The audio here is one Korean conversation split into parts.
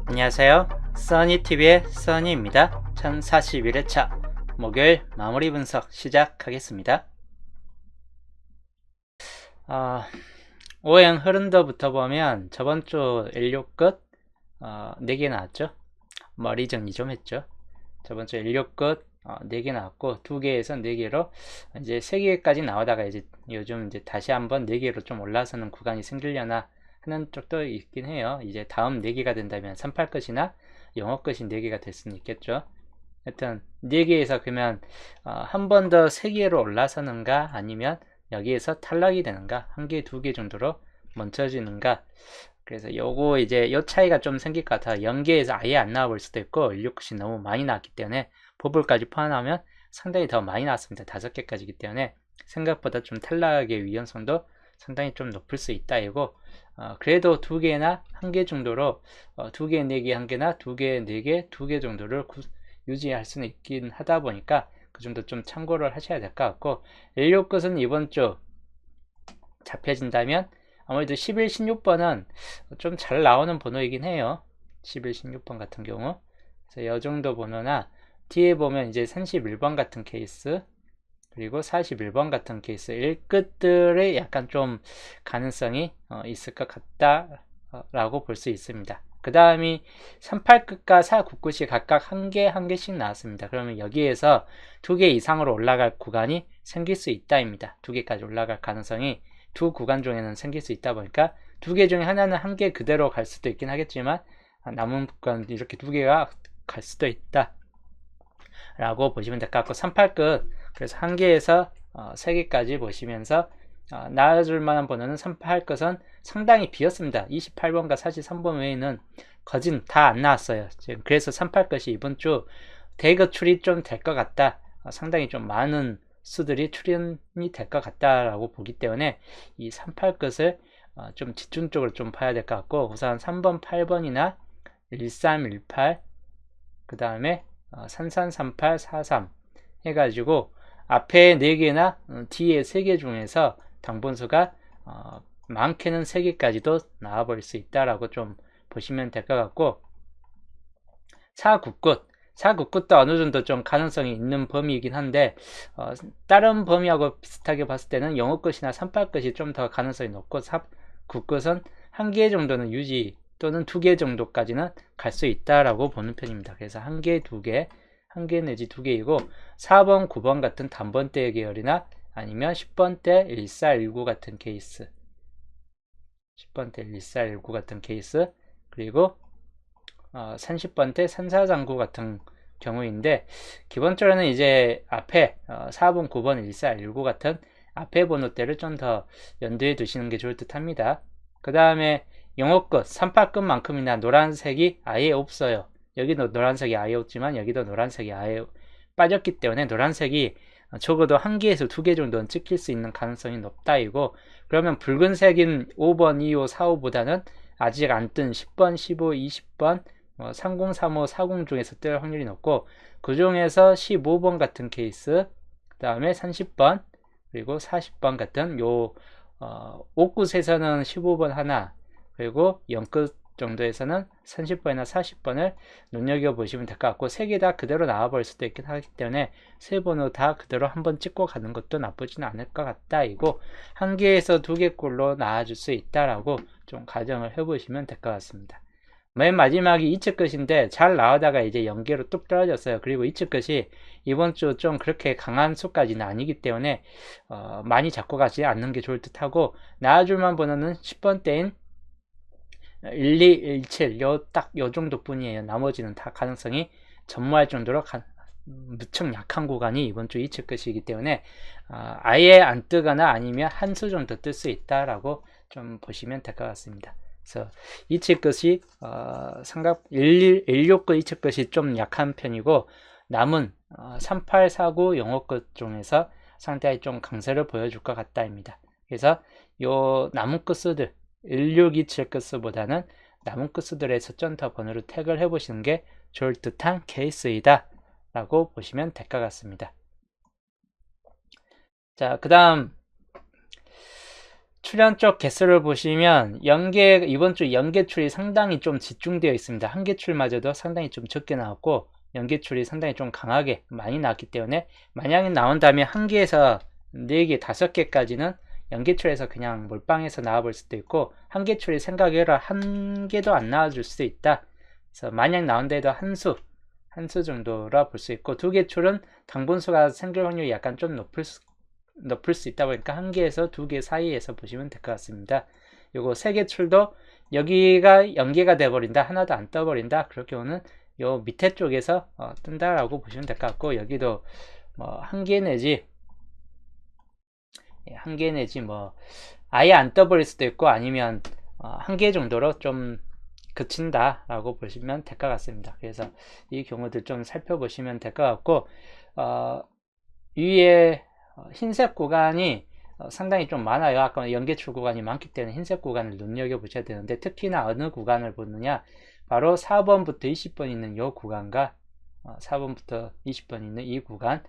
안녕하세요. 써니TV의 써니입니다. 1041회차 목요일 마무리 분석 시작하겠습니다. 오행 흐른더부터 보면 저번주 L6 끝 4개 나왔죠. 머리 정리 좀 했죠. 저번주 L6 끝 4개 나왔고 2개에서 4개로 이제 3개까지 나오다가 이제 요즘 이제 다시 한번 4개로 좀 올라서는 구간이 생기려나 하는 쪽도 있긴 해요. 이제 다음 4개가 된다면 38 끝이나 영어 끝이 4개가 될 수는 있겠죠. 하여튼 4개에서 그러면 한 번 더 3개로 올라서는가 아니면 여기에서 탈락이 되는가, 1개, 2개 정도로 멈춰지는가. 그래서 요거 이제 요 차이가 좀 생길 것 같아. 0개에서 아예 안 나와볼 수도 있고 16이 너무 많이 나왔기 때문에 버블까지 포함하면 상당히 더 많이 나왔습니다. 5개까지기 때문에 생각보다 좀 탈락의 위험성도 상당히 좀 높을 수 있다 이고, 그래도 2개나 1개 정도로 2개, 4개, 1개나 2개, 4개, 2개 정도를 유지할 수는 있긴 하다 보니까 그 정도 좀 참고를 하셔야 될 것 같고, L6 끝은 이번 주 잡혀진다면 아무래도 11, 16번은 좀 잘 나오는 번호이긴 해요. 11, 16번 같은 경우. 그래서 이 정도 번호나 뒤에 보면 이제 31번 같은 케이스, 그리고 41번 같은 케이스 1끝들의 약간 좀 가능성이 있을 것 같다라고 볼 수 있습니다. 그 다음이 38끝과 49끝이 각각 한 개씩 나왔습니다. 그러면 여기에서 2개 이상으로 올라갈 구간이 생길 수 있다입니다. 2개까지 올라갈 가능성이 두 구간 중에는 생길 수 있다 보니까 2개 중에 하나는 1개 그대로 갈 수도 있긴 하겠지만 남은 구간 이렇게 2개가 갈 수도 있다 라고 보시면 될 것 같고, 38끝 그래서 1개에서 3개까지 보시면서 나아줄 만한 번호는 38끝은 상당히 비었습니다. 28번과 43번 외에는 거진 다 안 나왔어요. 지금 그래서 38끝이 이번 주 대거 출이 좀 될 것 같다, 상당히 좀 많은 수들이 출연이 될 것 같다라고 보기 때문에 이 38끝을 좀 집중적으로 좀 봐야 될 것 같고, 우선 3번, 8번이나 1318, 그 다음에 3338, 43 해가지고 앞에 4개나 뒤에 3개 중에서 당분수가 많게는 3개까지도 나와버릴 수 있다라고 좀 보시면 될 것 같고, 4구끝도 어느 정도 좀 가능성이 있는 범위이긴 한데, 다른 범위하고 비슷하게 봤을 때는 영어 끝이나 38끝이 좀 더 가능성이 높고, 9끝은 1개 정도는 유지 또는 2개 정도까지는 갈 수 있다라고 보는 편입니다. 그래서 1개, 2개, 1개 내지 2개이고, 4번, 9번 같은 단번대 계열이나 아니면 10번대 1419 같은 케이스, 10번대 1419 같은 케이스, 그리고 30번대 3439 같은 경우인데, 기본적으로는 이제 앞에 4번, 9번, 1419 같은 앞에 번호대를 좀 더 연두에 두시는 게 좋을 듯 합니다. 그 다음에 영어 끝, 38끝만큼이나 노란색이 아예 없어요. 여기도 노란색이 아예 없지만 여기도 노란색이 아예 빠졌기 때문에 노란색이 적어도 1개에서 2개 정도는 찍힐 수 있는 가능성이 높다 이고, 그러면 붉은색인 5번, 2호, 4호보다는 아직 안 뜬 10번, 15, 20번, 30, 35, 40 중에서 뜰 확률이 높고, 그 중에서 15번 같은 케이스, 그 다음에 30번, 그리고 40번 같은 요 5끝에서는 15번 하나, 그리고 0끝 정도에서는 30번이나 40번을 눈여겨보시면 될 것 같고, 3개 다 그대로 나와버릴 수도 있긴 하기 때문에 3번호 다 그대로 한번 찍고 가는 것도 나쁘지는 않을 것 같다 이고, 1개에서 2개꼴로 나와줄 수 있다라고 좀 가정을 해보시면 될 것 같습니다. 맨 마지막이 이츠 끝인데 잘 나오다가 이제 연계로 뚝 떨어졌어요. 그리고 이츠 끝이 이번 주 좀 그렇게 강한 수까지는 아니기 때문에 많이 잡고 가지 않는 게 좋을 듯 하고, 나와줄만 번호는 10번대인 12, 17 딱 요 정도 뿐이에요. 나머지는 다 가능성이 전무할 정도로 무척 약한 구간이 이번 주 이츠 끝이기 때문에 아예 안 뜨거나 아니면 한 수 정도 뜰 수 있다라고 좀 보시면 될 것 같습니다. 그래서 이츠 끝이 삼각 16끝 이츠 끝이 좀 약한 편이고, 남은 38, 49 영어 끝 중에서 상당히 좀 강세를 보여줄 것 같다입니다. 그래서 요 남은 끝수들 16, 27 끝수보다는 남은 끝수들에서 좀 더 번호를 택을 해보시는 게 좋을 듯한 케이스이다 라고 보시면 될 것 같습니다. 자, 그 다음 출현 쪽 개수를 보시면 이번 주 연계출이 상당히 좀 집중되어 있습니다. 한계출마저도 상당히 좀 적게 나왔고 연계출이 상당히 좀 강하게 많이 나왔기 때문에 만약에 나온다면 1개에서 4개, 5개까지는 연계출에서 그냥 몰빵해서 나와볼 수도 있고 한계출이 생각해라 1개도 안 나와줄 수도 있다. 그래서 만약 나온다 해도 한 수 정도라 볼 수 있고 2개 출은 당분수가 생길 확률이 약간 좀 높을 수 있다 보니까 1개에서 2개 사이에서 보시면 될 것 같습니다. 요거 3개 출도 여기가 연계가 돼버린다, 하나도 안 떠버린다, 그럴 경우는 요 밑에 쪽에서 뜬다라고 보시면 될 것 같고 여기도 뭐 1개 내지 1개 내지 뭐 아예 안 떠버릴 수도 있고 아니면 1개 정도로 좀 그친다 라고 보시면 될 것 같습니다. 그래서 이 경우들 좀 살펴보시면 될 것 같고 위에 흰색 구간이 상당히 좀 많아요. 아까 연계출 구간이 많기 때문에 흰색 구간을 눈여겨보셔야 되는데 특히나 어느 구간을 보느냐, 바로 4번부터 20번 있는 이 구간과 4번부터 20번 있는 이 구간,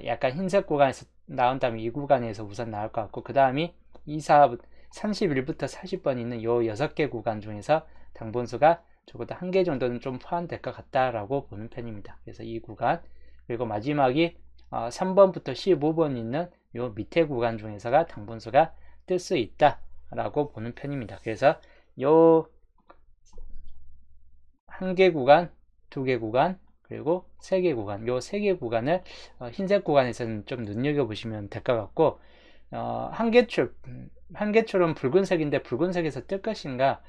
약간 흰색 구간에서 나온 다음에 이 구간에서 우선 나올 것 같고 그 다음이 31부터 40번 있는 이 6개 구간 중에서 당분수가 적어도 1개 정도는 좀 포함될 것 같다라고 보는 편입니다. 그래서 이 구간, 그리고 마지막이 3번부터 15번 있는 요 밑에 구간 중에서가 당분수가 뜰 수 있다 라고 보는 편입니다. 그래서 요 1개 구간, 2개 구간, 그리고 3개 구간, 요 3개 구간을 흰색 구간에서는 좀 눈여겨보시면 될 것 같고 한계출은 붉은색인데 붉은색에서 뜰 것인가,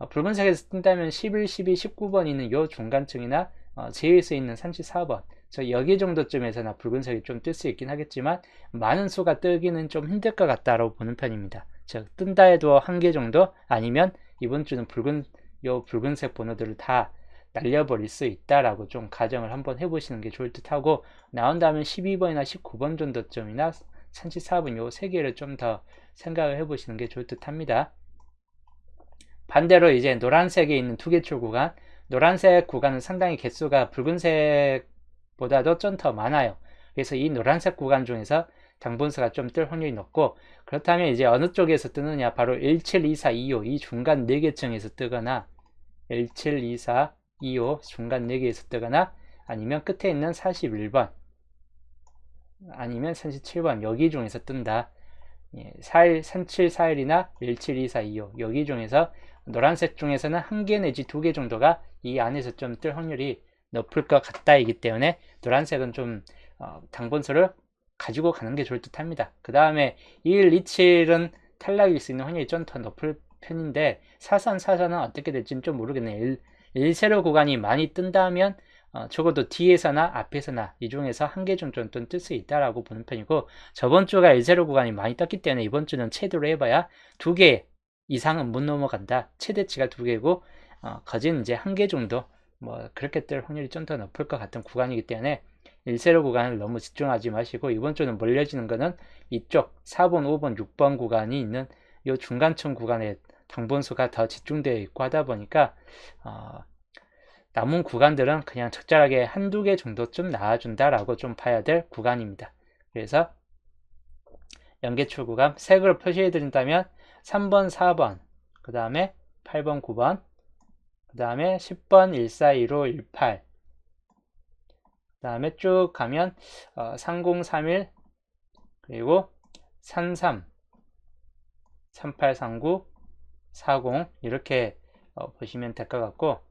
붉은색에서 뜬다면 11, 12, 19번 있는 요 중간층이나 제외에 있는 34번, 여기 정도쯤에서나 붉은색이 좀 뜰 수 있긴 하겠지만 많은 수가 뜨기는 좀 힘들 것 같다라고 보는 편입니다. 즉 뜬다 해도 1개 정도, 아니면 이번 주는 붉은색 번호들을 다 날려버릴 수 있다라고 좀 가정을 한번 해보시는 게 좋을 듯 하고, 나온다면 12번이나 19번 정도쯤이나 34번 요 3개를 좀 더 생각을 해보시는 게 좋을 듯 합니다. 반대로 이제 노란색에 있는 2개출 구간, 노란색 구간은 상당히 개수가 붉은색보다도 좀 더 많아요. 그래서 이 노란색 구간 중에서 당분수가 좀 뜰 확률이 높고, 그렇다면 이제 어느 쪽에서 뜨느냐, 바로 17, 24, 25 이 중간 4개층에서 뜨거나 17, 24, 25 중간 4개에서 뜨거나 아니면 끝에 있는 41번 아니면 37번 여기 중에서 뜬다. 37, 41이나 17, 24, 25 여기 중에서 노란색 중에서는 1개 내지 2개 정도가 이 안에서 좀 뜰 확률이 높을 것 같다이기 때문에 노란색은 좀 당분수를 가지고 가는 게 좋을 듯 합니다. 그 다음에 21, 27은 탈락일 수 있는 확률이 좀 더 높을 편인데 43, 44는 어떻게 될지는 좀 모르겠네요. 1세로 구간이 많이 뜬다면 적어도 뒤에서나 앞에서나 이 중에서 1개 정도는 뜰 수 있다라고 보는 편이고, 저번 주가 1세로 구간이 많이 떴기 때문에 이번 주는 최대로 해봐야 2개 이상은 못 넘어간다. 최대치가 2개고 거진 이제 1개 정도 뭐 그렇게 뜰 확률이 좀 더 높을 것 같은 구간이기 때문에 1세로 구간을 너무 집중하지 마시고, 이번 주는 몰려지는 거는 이쪽 4번, 5번, 6번 구간이 있는 이 중간층 구간에 당분수가 더 집중되어 있고 하다 보니까 남은 구간들은 그냥 적절하게 1~2개 정도쯤 나와준다라고 좀 봐야 될 구간입니다. 그래서 연계출 구간 색으로 표시해 드린다면 3번, 4번, 그 다음에 8번, 9번, 그 다음에 10번, 14, 15, 18, 그 다음에 쭉 가면 30, 31, 그리고 33, 38, 39, 40 이렇게 보시면 될 것 같고,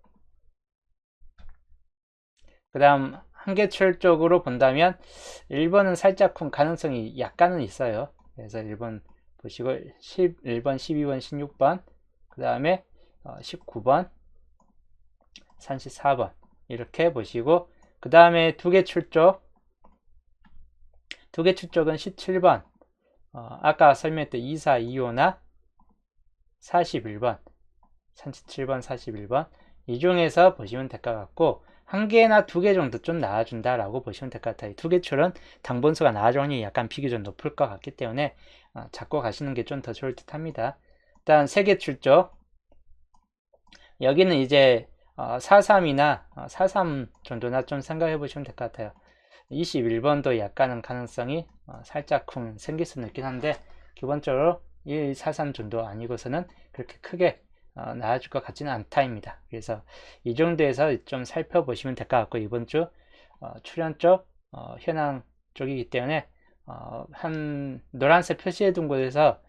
그 다음 한계출 쪽으로 본다면 1번은 살짝 가능성이 약간은 있어요. 그래서 1번 보시고 1번, 12번, 16번, 그 다음에 19번, 34번 이렇게 보시고, 그 다음에 2개 출쪽, 2개 출쪽은 17번, 아까 설명했던 24, 25나 41번, 37번, 41번 이 중에서 보시면 될 것 같고, 1개나 2개 정도 좀 나와준다라고 보시면 될 것 같아요. 2개 출은 당분수가 나와줄 확률이 약간 비교적 높을 것 같기 때문에 잡고 가시는 게 좀 더 좋을 듯 합니다. 일단 3개 출쪽, 여기는 이제 43이나 43 정도나 좀 생각해 보시면 될 것 같아요. 21번도 약간은 가능성이 살짝 생길 수는 있긴 한데 기본적으로 143 정도 아니고서는 그렇게 크게 나아질 것 같지는 않다입니다. 그래서 이 정도에서 좀 살펴보시면 될 것 같고, 이번 주 출현 쪽 현황 쪽이기 때문에 한 노란색 표시해 둔 곳에서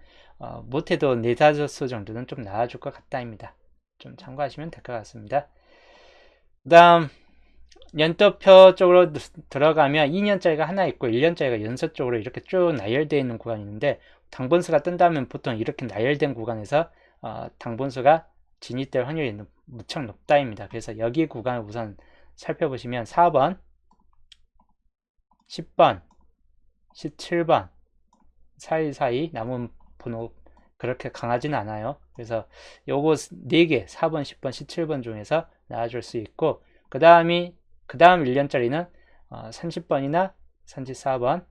못해도 4, 5수 정도는 좀 나아질 것 같다입니다. 좀 참고하시면 될 것 같습니다. 그 다음 연도표 쪽으로 들어가면 2년짜리가 하나 있고 1년짜리가 연속적으로 이렇게 쭉 나열되어 있는 구간이 있는데, 당분수가 뜬다면 보통 이렇게 나열된 구간에서 당분수가 진입될 확률이 무척 높다입니다. 그래서 여기 구간을 우선 살펴보시면 4번, 10번, 17번 사이사이 남은 번호 그렇게 강하지는 않아요. 그래서 요거 4개 4번, 10번, 17번 중에서 나와줄 수 있고, 그 다음 1년짜리는 30번이나 34번,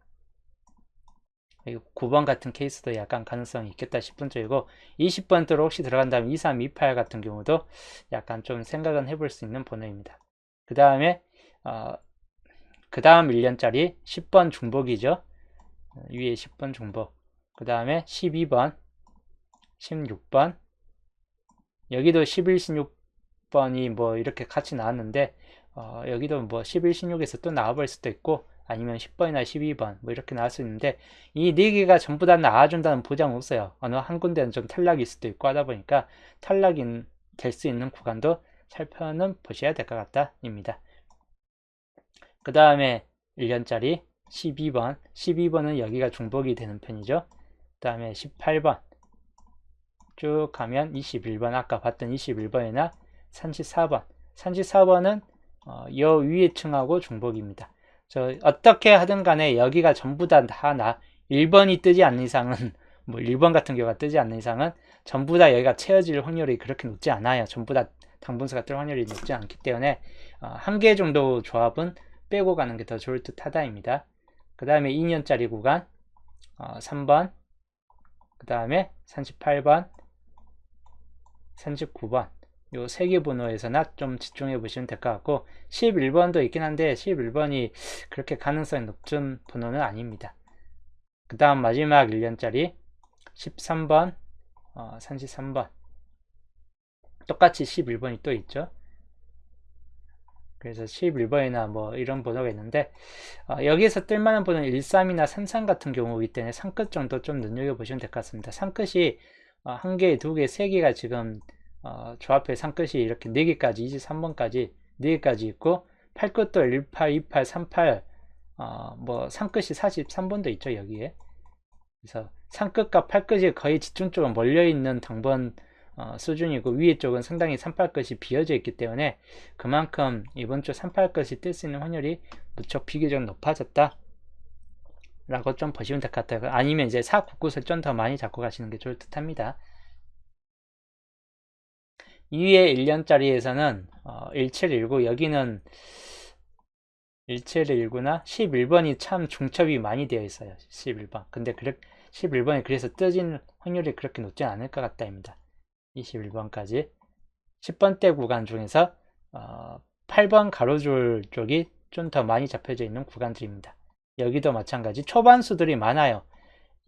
9번 같은 케이스도 약간 가능성이 있겠다 싶은 쪽이고, 20번대로 혹시 들어간다면 23, 28 같은 경우도 약간 좀 생각은 해볼 수 있는 번호입니다. 그 다음에 그 다음 1년짜리 10번 중복이죠. 위에 10번 중복. 그 다음에 12번, 16번, 여기도 11, 16번이 뭐 이렇게 같이 나왔는데, 여기도 뭐 11, 16에서 또 나와버릴 수도 있고, 아니면 10번이나 12번 뭐 이렇게 나올 수 있는데, 이 4개가 전부 다 나와준다는 보장은 없어요. 어느 한 군데는 좀 탈락일 수도 있고 하다 보니까 탈락이 될 수 있는 구간도 살펴는 보셔야 될 것 같다 입니다. 그 다음에 1년짜리 12번은 여기가 중복이 되는 편이죠. 그 다음에 18번 쭉 가면 21번, 아까 봤던 21번이나 34번은 여 위에 층하고 중복입니다. 어떻게 하든 간에 여기가 전부 다 1번이 뜨지 않는 이상은 뭐 1번 같은 경우가 뜨지 않는 이상은 전부 다 여기가 채워질 확률이 그렇게 높지 않아요. 전부 다 당분수가 뜰 확률이 높지 않기 때문에 한 개 정도 조합은 빼고 가는 게 더 좋을 듯 하다입니다. 그 다음에 2년짜리 구간 3번, 그 다음에 38번, 39번 요 3개 번호에서나 좀 집중해 보시면 될 것 같고, 11번도 있긴 한데 11번이 그렇게 가능성이 높은 번호는 아닙니다. 그 다음 마지막 1년짜리 13번, 33번 똑같이 11번이 또 있죠. 그래서 11번이나 뭐 이런 번호가 있는데, 여기에서 뜰만한 번호는 13이나 33 같은 경우이기 때문에 3끝 정도 좀 눈여겨보시면 될 것 같습니다. 3끝이 1개, 2개, 3개가 지금 조합해 3끝이 이렇게 4개까지 23번까지 4개까지 있고, 8끝도 18, 28, 38 뭐 3끝이 43번도 있죠 여기에. 그래서 3끝과 8끝이 거의 집중적으로 몰려있는 당번 수준이고, 위에 쪽은 상당히 38끝이 비어져 있기 때문에 그만큼 이번 주 38끝이 뜰 수 있는 확률이 무척 비교적 높아졌다 라고 좀 보시면 될 것 같아요. 아니면 이제 4, 9, 9을 좀 더 많이 잡고 가시는 게 좋을 듯 합니다. 위에 1년짜리에서는 1719 여기는 1719나 11번이 참 중첩이 많이 되어 있어요. 11번. 근데 11번이 그래서 뜨진 확률이 그렇게 높지 않을 것 같다입니다. 21번까지 10번대 구간 중에서 8번 가로줄 쪽이 좀 더 많이 잡혀져 있는 구간들입니다. 여기도 마찬가지 초반 수들이 많아요.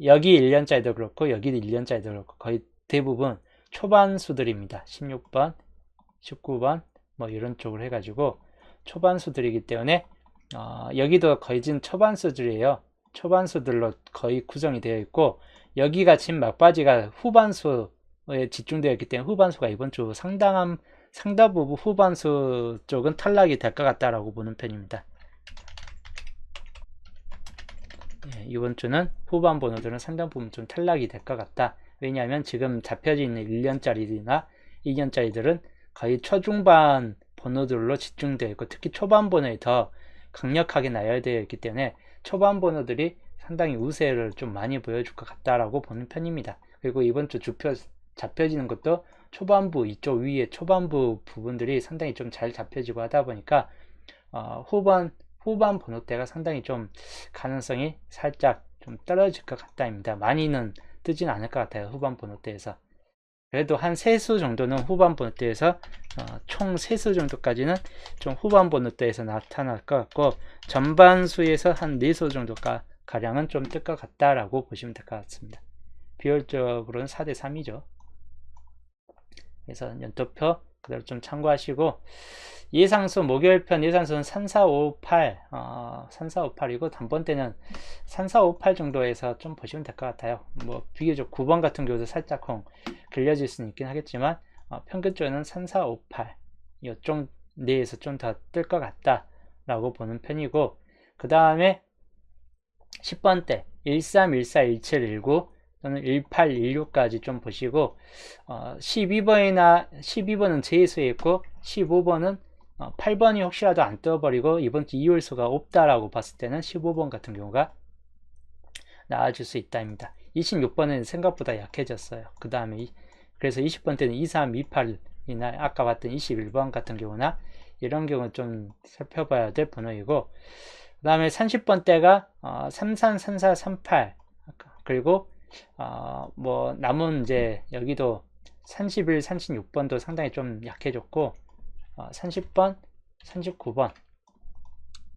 여기 1년짜리도 그렇고 여기도 1년짜리도 그렇고 거의 대부분 초반 수들입니다. 16번, 19번 뭐 이런 쪽으로 해가지고 초반 수들이기 때문에 여기도 거의 진 초반 수들이에요. 초반 수들로 거의 구성이 되어 있고, 여기가 지금 막바지가 후반수에 집중되어 있기 때문에 후반수가 이번 주 상당 부분 후반수 쪽은 탈락이 될 것 같다라고 보는 편입니다. 이번 주는 후반 번호들은 상당 부분 좀 탈락이 될 것 같다. 왜냐하면 지금 잡혀져 있는 1년짜리나 2년짜리들은 거의 초중반 번호들로 집중되어 있고, 특히 초반 번호에 더 강력하게 나열되어 있기 때문에 초반 번호들이 상당히 우세를 좀 많이 보여줄 것 같다라고 보는 편입니다. 그리고 이번 주 주표 잡혀지는 것도 초반부 이쪽 위에 초반부 부분들이 상당히 좀 잘 잡혀지고 하다 보니까 후반 번호대가 상당히 좀 가능성이 살짝 좀 떨어질 것 같다입니다. 많이는 뜨진 않을 것 같아요. 후반 번호대에서. 그래도 한 3수 정도는 후반 번호대에서 총 3수 정도까지는 좀 후반 번호대에서 나타날 것 같고, 전반수에서 한 4수 정도 가량은 좀 뜰 것 같다라고 보시면 될 것 같습니다. 비율적으로는 4대 3이죠. 그래서 연도표 그대로 좀 참고하시고, 예상수 목요일편 예상수는 3458, 3458이고 단번대는 3458 정도에서 좀 보시면 될 것 같아요. 뭐 비교적 9번 같은 경우도 살짝 길려질 수는 있긴 하겠지만, 평균적으로는 3458 이쪽 내에서 좀 더 뜰 것 같다 라고 보는 편이고, 그 다음에 10번대 1314, 1719 또는 1816까지 좀 보시고, 12번은 제수에 있고 15번은 8번이 혹시라도 안 떠버리고 이번 주 이율수가 없다라고 봤을 때는 15번 같은 경우가 나아질 수 있다입니다. 26번은 생각보다 약해졌어요. 그 다음에 그래서 20번 때는 23, 28이나 아까 봤던 21번 같은 경우나 이런 경우는 좀 살펴봐야 될 번호이고, 그 다음에 30번 대가 33, 34, 38 그리고 뭐 남은 이제 여기도 31, 36번도 상당히 좀 약해졌고, 30번, 39번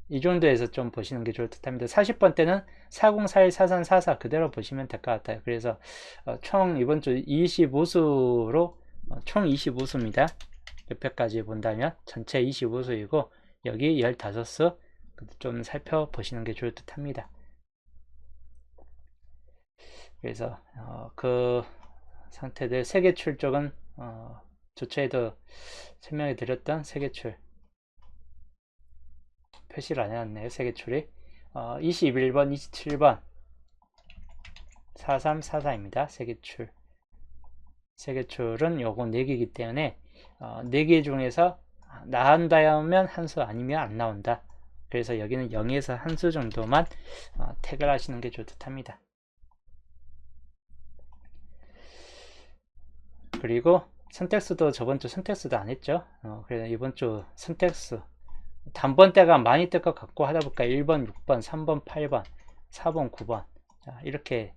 이 정도에서 좀 보시는 게 좋을 듯 합니다. 40번 때는 40, 41, 43, 44 그대로 보시면 될 것 같아요. 그래서 총 이번 주 25수로 총 25수입니다. 옆에까지 본다면 전체 25수이고 여기 15수 좀 살펴보시는 게 좋을 듯 합니다. 그래서 그 상태들 세계출 쪽은 조차에도 설명해 드렸던 세계출 표시를 안 해놨네요. 세계출이 21번, 27번 43, 44입니다. 세계출은 요거 4개이기 때문에 4개 중에서 나온다면 한 수 아니면 안 나온다. 그래서 여기는 0에서 한 수 정도만 택을 하시는 게 좋듯 합니다. 그리고 선택수도 저번주 선택수도 안 했죠. 그래서 이번주 선택수 단번대가 많이 뜰 것 같고 하다 보니까 1번, 6번, 3번, 8번, 4번, 9번 자, 이렇게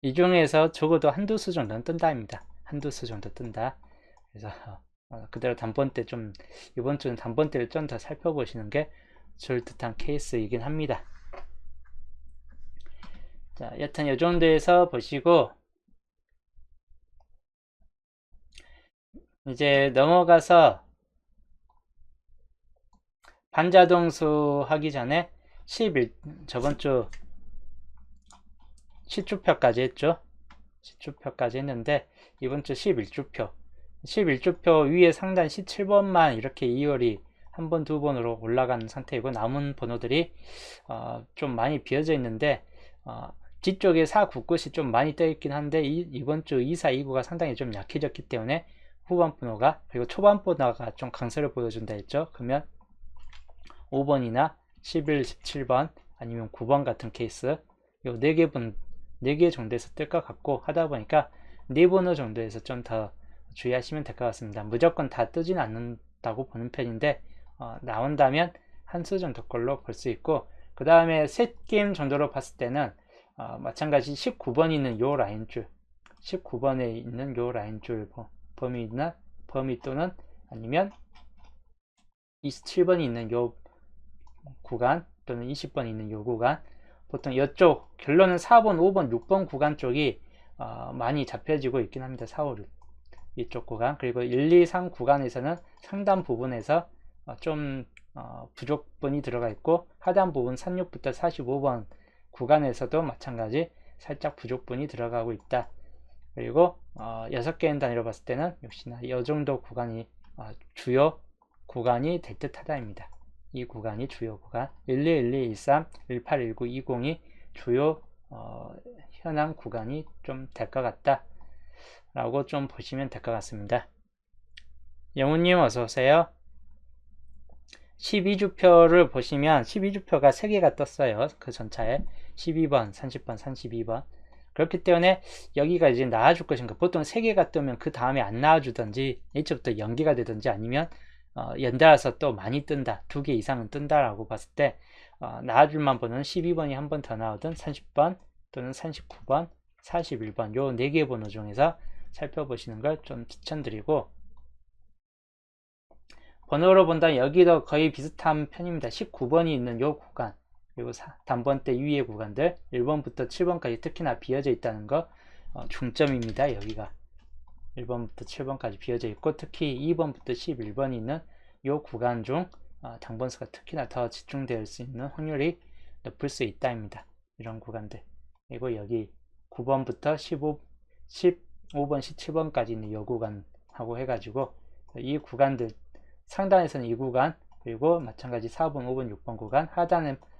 이 중에서 적어도 한두 수 정도는 뜬다입니다. 한두 수 정도 뜬다. 그래서 그대로 단번대 좀 이번 주는 단번대를 좀 더 살펴보시는 게 좋을 듯한 케이스이긴 합니다. 자, 여튼 이 정도에서 보시고 이제 넘어가서 반자동수 하기 전에 저번주 시주표까지 했죠. 시주표까지 했는데 이번주 11주표 11주표 위에 상단 17번만 이렇게 2월이 한 번, 두 번으로 올라가는 상태이고 남은 번호들이 좀 많이 비어져 있는데 뒤쪽에 4, 9, 9이 좀 많이 떠 있긴 한데 이번주 2, 4, 2, 9가 상당히 좀 약해졌기 때문에 후반 번호가 그리고 초반 번호가 좀 강세를 보여준다 했죠. 그러면 5번이나 11, 17번 아니면 9번 같은 케이스 요 4개 정도에서 뜰 것 같고 하다 보니까 4번호 정도에서 좀 더 주의하시면 될 것 같습니다. 무조건 다 뜨지는 않는다고 보는 편인데 나온다면 한 수 정도 걸로 볼 수 있고, 그 다음에 셋 게임 정도로 봤을 때는 마찬가지 19번 있는 요 라인줄 19번에 있는 요 라인줄 범위 또는 아니면 27번이 있는 요 구간 또는 20번이 있는 요 구간, 보통 이쪽 결론은 4번, 5번, 6번 구간 쪽이 많이 잡혀지고 있긴 합니다. 4, 5, 6 이쪽 구간. 그리고 1, 2, 3 구간에서는 상단 부분에서 좀 부족분이 들어가 있고 하단 부분 36부터 45번 구간에서도 마찬가지 살짝 부족분이 들어가고 있다. 그리고 6개인 단위로 봤을 때는 역시나 이 정도 구간이 주요 구간이 될 듯 하다입니다. 이 구간이 주요 구간 12, 12, 13, 18, 19, 20이 주요 현황 구간이 좀 될 것 같다 라고 좀 보시면 될 것 같습니다. 영훈님 어서오세요. 12주표를 보시면 12주표가 3개가 떴어요. 그 전차에 12번, 30번, 32번. 그렇기 때문에 여기가 이제 나와줄 것인가. 보통 3개가 뜨면 그 다음에 안 나와주든지 이쪽부터 연기가 되든지 아니면 연달아서 또 많이 뜬다. 2개 이상은 뜬다라고 봤을 때 나와줄만 번호는 12번이 한 번 더 나오든 30번 또는 39번, 41번 요 4개 번호 중에서 살펴보시는 걸 좀 추천드리고, 번호로 본다면 여기도 거의 비슷한 편입니다. 19번이 있는 요 구간 그리고 단번대 위의 구간들 1번부터 7번까지 특히나 비어져 있다는 거 중점입니다. 여기가 1번부터 7번까지 비어져 있고 특히 2번부터 11번이 있는 이 구간 중 당번수가 특히나 더 집중될 수 있는 확률이 높을 수 있다입니다. 이런 구간들. 그리고 여기 9번부터 15번, 17번까지 있는 이 구간하고 해가지고 이 구간들 상단에서는 이 구간, 그리고 마찬가지 4번, 5번, 6번 구간,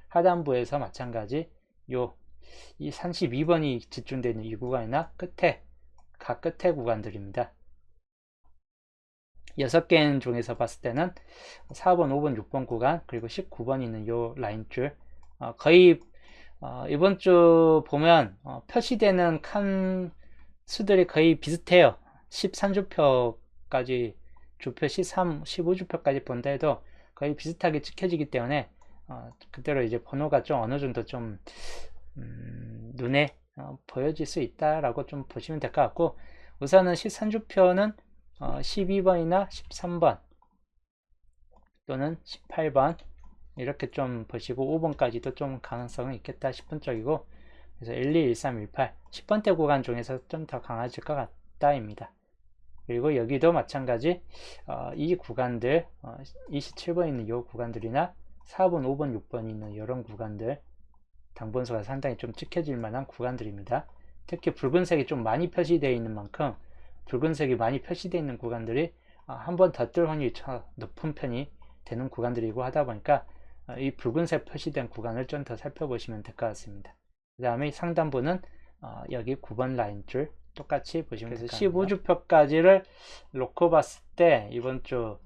하단부에서 마찬가지 이 32번이 집중되어 있는 이 구간이나 각 끝에 구간들입니다. 6개인 중에서 봤을 때는 4번, 5번, 6번 구간, 그리고 19번 있는 요 라인줄 거의 이번 주 보면 표시되는 칸 수들이 거의 비슷해요. 13주표까지 주표 13, 15주표까지 본다 해도 거의 비슷하게 찍혀지기 때문에 그대로 이제 번호가 좀 어느 정도 좀 눈에 보여질 수 있다라고 좀 보시면 될 것 같고, 우선은 13주표는 12번이나 13번 또는 18번 이렇게 좀 보시고 5번까지도 좀 가능성은 있겠다 싶은 쪽이고, 그래서 12, 13, 18 10번대 구간 중에서 좀 더 강해질 것 같다입니다. 그리고 여기도 마찬가지 이 구간들 27번 있는 이 구간들이나 4번, 5번, 6번 있는 이런 구간들 당번수가 상당히 좀 찍혀질 만한 구간들입니다. 특히 붉은색이 좀 많이 표시되어 있는 만큼 붉은색이 많이 표시되어 있는 구간들이 한 번 더 뜰 확률이 높은 편이 되는 구간들이고 하다 보니까 이 붉은색 표시된 구간을 좀 더 살펴보시면 될 것 같습니다. 그 다음에 상단부는 여기 9번 라인줄 똑같이 보시면 될 것 같습니다. 15주표까지를 놓고 봤을 때 이번 주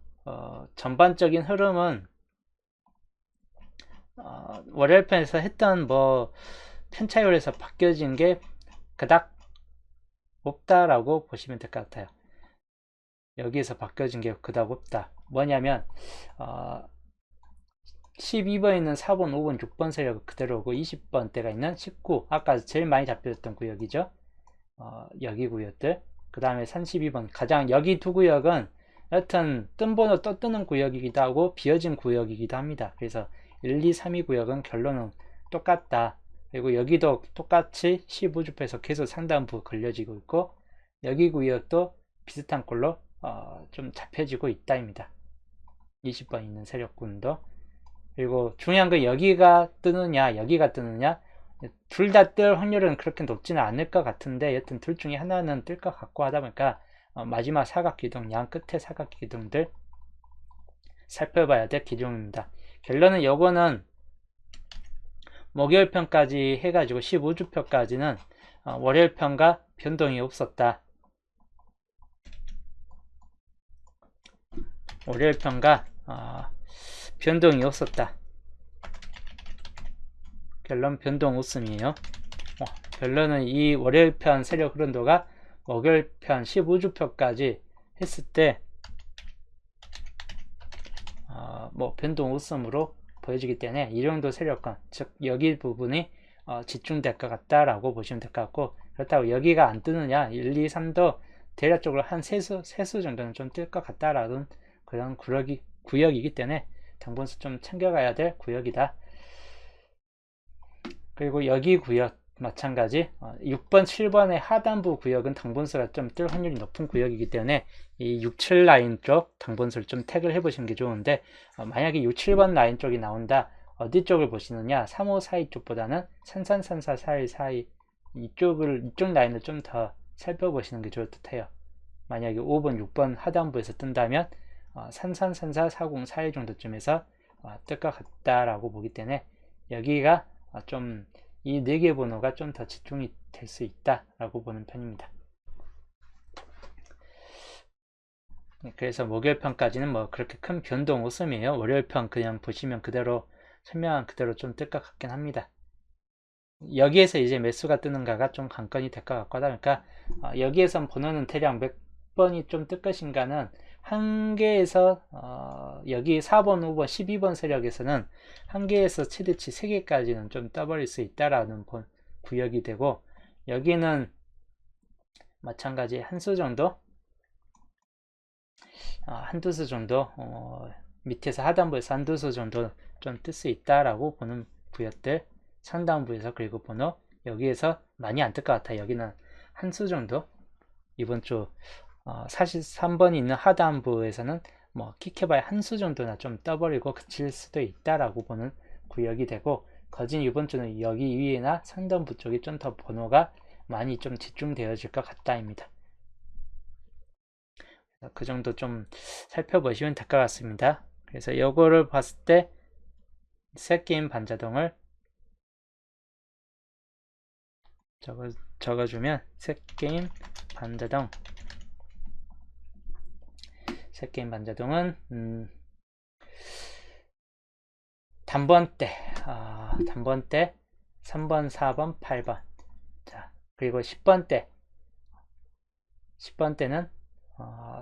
전반적인 흐름은 월요일 편에서 했던 편차율에서 바뀌어진 게 그닥 없다라고 보시면 될 것 같아요. 여기에서 바뀌어진 게 그닥 없다. 뭐냐면 12번에 있는 4번, 5번, 6번 세력은 그대로고 20번대가 있는 19, 아까 제일 많이 잡혔던 구역이죠. 여기 구역들, 그 다음에 32번 가장 여기 두 구역은 여튼 뜬 번호 또 뜨는 구역이기도 하고 비어진 구역이기도 합니다. 그래서 1, 2, 3, 2 구역은 결론은 똑같다. 그리고 여기도 똑같이 15주표에서 계속 상단부 걸려지고 있고 여기 구역도 비슷한 꼴로 좀 잡혀지고 있다입니다. 20번 있는 세력군도. 그리고 중요한 건 여기가 뜨느냐 여기가 뜨느냐, 둘 다 뜰 확률은 그렇게 높지는 않을 것 같은데 여튼 둘 중에 하나는 뜰 것 같고 하다 보니까 마지막 사각기둥, 양 끝에 사각기둥들 살펴봐야 될 기둥입니다. 결론은 요거는 목요일 편까지 해가지고 15주표까지는 월요일 편과 변동이 없었다. 월요일 편과 변동이 없었다. 결론 변동 없음이에요. 결론은 이 월요일 편 세력 흐름도가 목요일 편 15주표까지 했을 때 변동 없음으로 보여지기 때문에 이 정도 세력권, 즉 여기 부분이 집중될 것 같다라고 보시면 될 것 같고, 그렇다고 여기가 안 뜨느냐 1, 2, 3도 대략적으로 한 세수 정도는 좀 뜰 것 같다라는 그런 구역이기 때문에 당분수 좀 챙겨가야 될 구역이다. 그리고 여기 구역 마찬가지 6번, 7번의 하단부 구역은 당분수가 좀 뜰 확률이 높은 구역이기 때문에 이 6, 7 라인 쪽 당분수를 좀 태그를 해보시는 게 좋은데, 만약에 6, 7번 라인 쪽이 나온다, 어디 쪽을 보시느냐, 3, 5, 4, 2 쪽보다는 3, 3, 4, 4, 1, 4, 2 이쪽 라인을 좀 더 살펴보시는 게 좋을 듯 해요. 만약에 5번, 6번 하단부에서 뜬다면 3, 3, 3, 4, 4, 0, 4, 1 정도쯤에서 뜰 것 같다라고 보기 때문에 여기가 좀 이 4개 번호가 좀 더 집중이 될 수 있다라고 보는 편입니다. 그래서 목요일 편까지는 그렇게 큰 변동 없음이에요. 월요일 편 그냥 보시면 그대로 설명한 그대로 좀 뜰 것 같긴 합니다. 여기에서 이제 매수가 뜨는가가 좀 관건이 될 것 같고 하다 보니까 여기에선 번호는 대략 몇 번이 좀 뜰 것인가는 한 개에서 여기 4번, 5번, 12번 세력에서는 한 개에서 최대치 3개까지는 좀 떠버릴 수 있다라는 구역이 되고, 여기는 마찬가지 한 수 정도, 한두 수 정도 밑에서 하단부에서 한두 수 정도 좀 뜰 수 있다라고 보는 구역들 상단부에서 그리고 번호 여기에서 많이 안 뜰 것 같아요. 여기는 한 수 정도. 이번 주 사실 3번이 있는 하단부에서는 뭐 킥해봐야 한 수 정도나 좀 떠버리고 그칠 수도 있다라고 보는 구역이 되고, 거진 이번 주는 여기 위에나 상단부 쪽이 좀 더 번호가 많이 좀 집중되어질 것 같다입니다. 그 정도 좀 살펴보시면 될 것 같습니다. 그래서 요거를 봤을 때 셋게임 반자동을 적어주면 셋게임 반자동, 셋게임 반자동은 단번대 3번, 4번, 8번. 자, 그리고 10번대는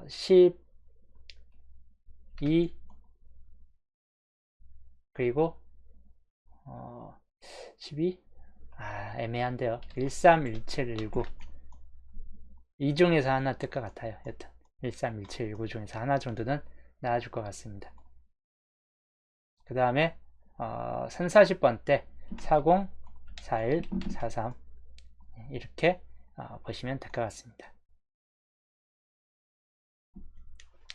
12 그리고 12 애매한데요. 13, 17, 19 이 중에서 하나 뜰 것 같아요. 여튼 13, 17, 19 중에서 하나 정도는 나와줄 것 같습니다. 그 다음에 3, 40번대 40, 41, 43 이렇게 보시면 될 것 같습니다.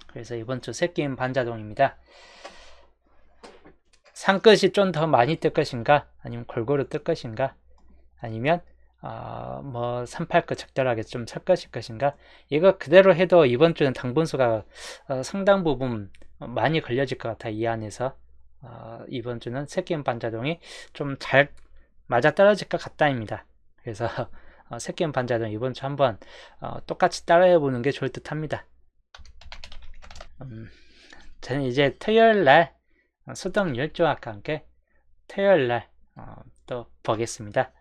그래서 이번 주 셋게임 반자동입니다. 상끝이 좀 더 많이 뜰 것인가, 아니면 골고루 뜰 것인가, 아니면 뭐 38끝 적절하게 좀 살 것인가. 이거 그대로 해도 이번 주는 당분수가 상당 부분 많이 걸려질 것 같아. 이 안에서 이번 주는 셋게임 반자동이 좀 잘 맞아떨어질 것 같다입니다. 그래서 셋게임 반자동 이번 주 한번 똑같이 따라해 보는 게 좋을 듯 합니다. 저는 이제 토요일날 수동 열조학과 함께 토요일날 또 보겠습니다.